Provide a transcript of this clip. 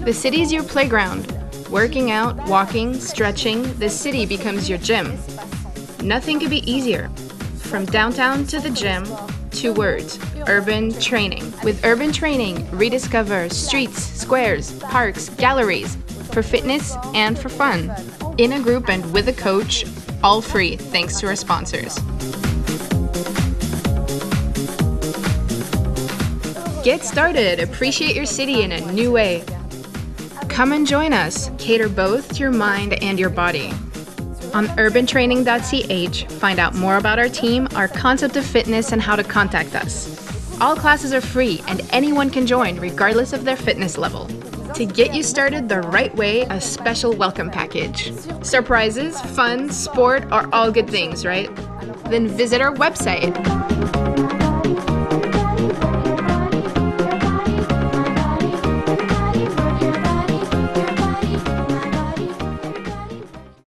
The city is your playground. Working out, walking, stretching, the city becomes your gym. Nothing could be easier. From downtown to the gym, 2 words, urban training. With urban training, rediscover streets, squares, parks, galleries, for fitness and for fun. In a group and with a coach, all free thanks to our sponsors. Get started, appreciate your city in a new way. Come and join us, cater both your mind and your body. On urbantraining.ch, find out more about our team, our concept of fitness, and how to contact us. All classes are free and anyone can join regardless of their fitness level. To get you started the right way, a special welcome package. Surprises, fun, sport are all good things, right? Then visit our website.